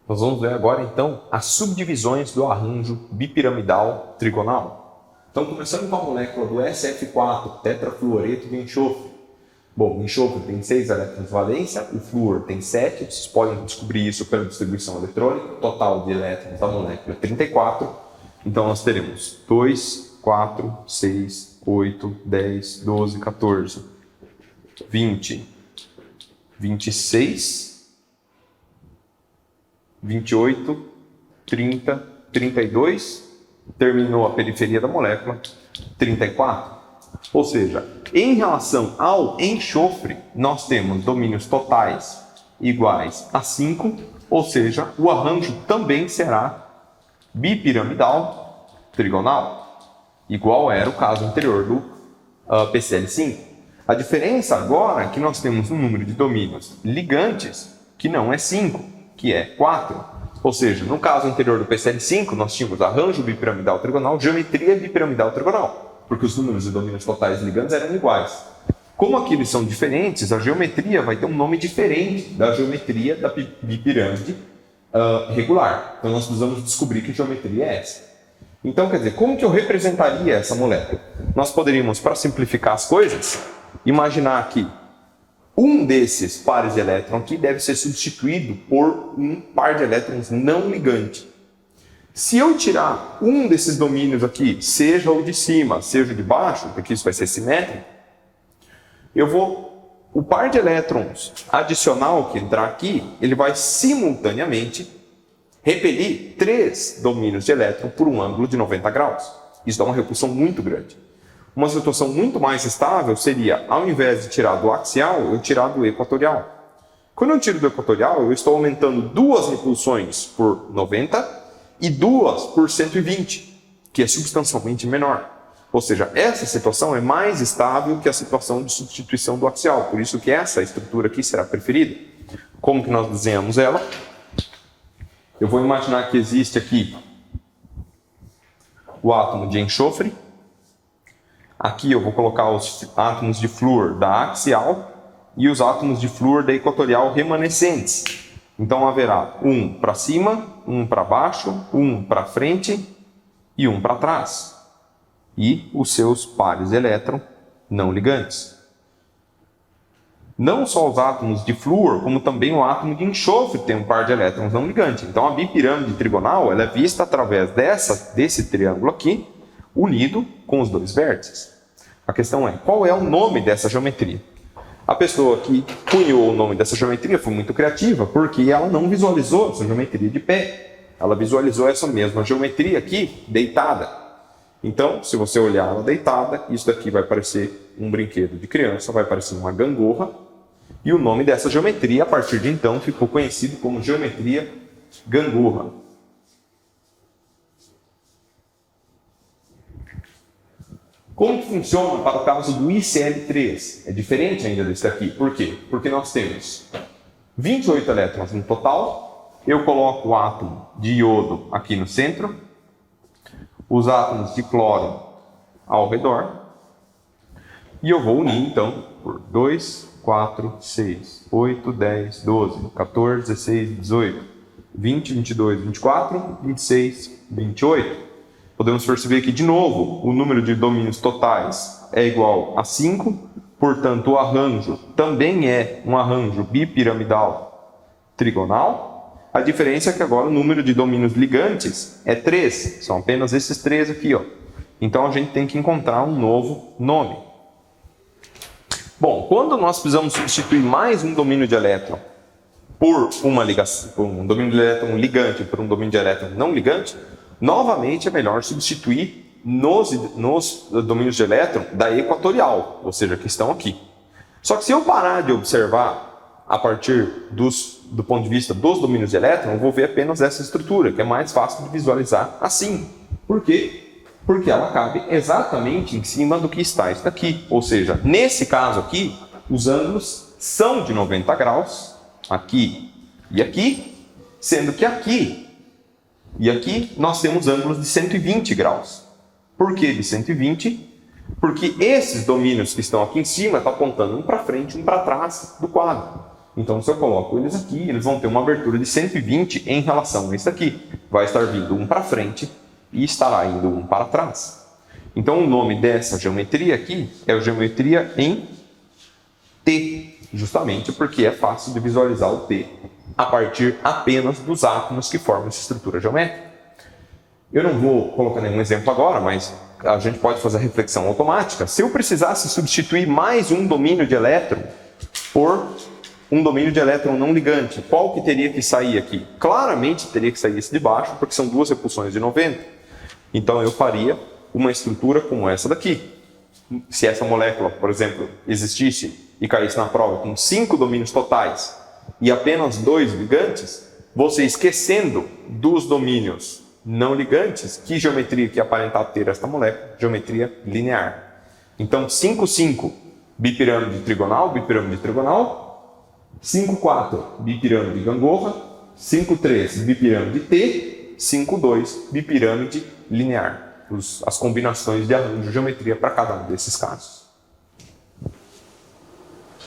Nós vamos ver agora, então, as subdivisões do arranjo bipiramidal trigonal. Então, começando com a molécula do SF4, tetrafluoreto de enxofre. Bom, o enxofre tem 6 elétrons de valência, o flúor tem 7, vocês podem descobrir isso pela distribuição eletrônica. O total de elétrons da molécula é 34. Então, nós teremos 2, 4, 6, 8, 10, 12, 14, 20, 26... 28, 30, 32, terminou a periferia da molécula, 34. Ou seja, em relação ao enxofre, nós temos domínios totais iguais a 5, ou seja, o arranjo também será bipiramidal trigonal, igual era o caso anterior do PCl5. A diferença agora é que nós temos um número de domínios ligantes que não é 5, que é 4. Ou seja, no caso anterior do PCl5, nós tínhamos arranjo bipiramidal trigonal, geometria bipiramidal trigonal, porque os números de domínios totais ligantes eram iguais. Como aqui eles são diferentes, a geometria vai ter um nome diferente da geometria da bipirâmide regular. Então nós precisamos descobrir que geometria é essa. Então, quer dizer, como que eu representaria essa molécula? Nós poderíamos, para simplificar as coisas, imaginar que um desses pares de elétrons aqui deve ser substituído por um par de elétrons não ligante. Se eu tirar um desses domínios aqui, seja o de cima, seja o de baixo, porque isso vai ser simétrico, o par de elétrons adicional que entrar aqui, ele vai simultaneamente repelir 3 domínios de elétron por um ângulo de 90 graus. Isso dá uma repulsão muito grande. Uma situação muito mais estável seria, ao invés de tirar do axial, eu tirar do equatorial. Quando eu tiro do equatorial, eu estou aumentando 2 repulsões por 90 e 2 por 120, que é substancialmente menor. Ou seja, essa situação é mais estável que a situação de substituição do axial. Por isso que essa estrutura aqui será preferida. Como que nós desenhamos ela? Eu vou imaginar que existe aqui o átomo de enxofre. Aqui eu vou colocar os átomos de flúor da axial e os átomos de flúor da equatorial remanescentes. Então haverá um para cima, um para baixo, um para frente e um para trás. E os seus pares de elétron não ligantes. Não só os átomos de flúor, como também o átomo de enxofre tem um par de elétrons não ligantes. Então a bipirâmide trigonal ela é vista através desse triângulo aqui, unido com os 2 vértices. A questão é, qual é o nome dessa geometria? A pessoa que cunhou o nome dessa geometria foi muito criativa, porque ela não visualizou essa geometria de pé. Ela visualizou essa mesma geometria aqui, deitada. Então, se você olhar ela deitada, isso daqui vai parecer um brinquedo de criança, vai parecer uma gangorra. E o nome dessa geometria, a partir de então, ficou conhecido como geometria gangorra. Como que funciona para o caso do ICl3? É diferente ainda desse daqui. Por quê? Porque nós temos 28 elétrons no total. Eu coloco o átomo de iodo aqui no centro. Os átomos de cloro ao redor. E eu vou unir, então, por 2, 4, 6, 8, 10, 12, 14, 16, 18, 20, 22, 24, 26, 28. Podemos perceber que, de novo, o número de domínios totais é igual a 5, portanto, o arranjo também é um arranjo bipiramidal trigonal. A diferença é que agora o número de domínios ligantes é 3, são apenas esses 3 aqui. Então, a gente tem que encontrar um novo nome. Bom, quando nós precisamos substituir mais um domínio de elétron por uma ligação, por um domínio de elétron ligante por um domínio de elétron não ligante, novamente é melhor substituir nos domínios de elétron da equatorial, ou seja, que estão aqui. Só que se eu parar de observar a partir do ponto de vista dos domínios de elétron, eu vou ver apenas essa estrutura, que é mais fácil de visualizar assim. Por quê? Porque ela cabe exatamente em cima do que está isso daqui. Ou seja, nesse caso aqui, os ângulos são de 90 graus, aqui e aqui, sendo que aqui e aqui nós temos ângulos de 120 graus. Por que de 120? Porque esses domínios que estão aqui em cima estão apontando um para frente e um para trás do quadro. Então, se eu coloco eles aqui, eles vão ter uma abertura de 120 em relação a esse aqui. Vai estar vindo um para frente e estará indo um para trás. Então, o nome dessa geometria aqui é a geometria em T, justamente porque é fácil de visualizar o T a partir apenas dos átomos que formam essa estrutura geométrica. Eu não vou colocar nenhum exemplo agora, mas a gente pode fazer a reflexão automática. Se eu precisasse substituir mais um domínio de elétron por um domínio de elétron não ligante, qual que teria que sair aqui? Claramente teria que sair esse de baixo, porque são duas repulsões de 90. Então eu faria uma estrutura como essa daqui. Se essa molécula, por exemplo, existisse e caísse na prova com 5 domínios totais e apenas 2 ligantes, você esquecendo dos domínios não ligantes, que geometria que aparentar ter esta molécula? Geometria linear. Então 5, 5, bipirâmide trigonal, bipirâmide trigonal. 5,4, bipirâmide gangorra. 5,3, bipirâmide T. 5,2, bipirâmide linear. As combinações de arranjo de geometria para cada um desses casos.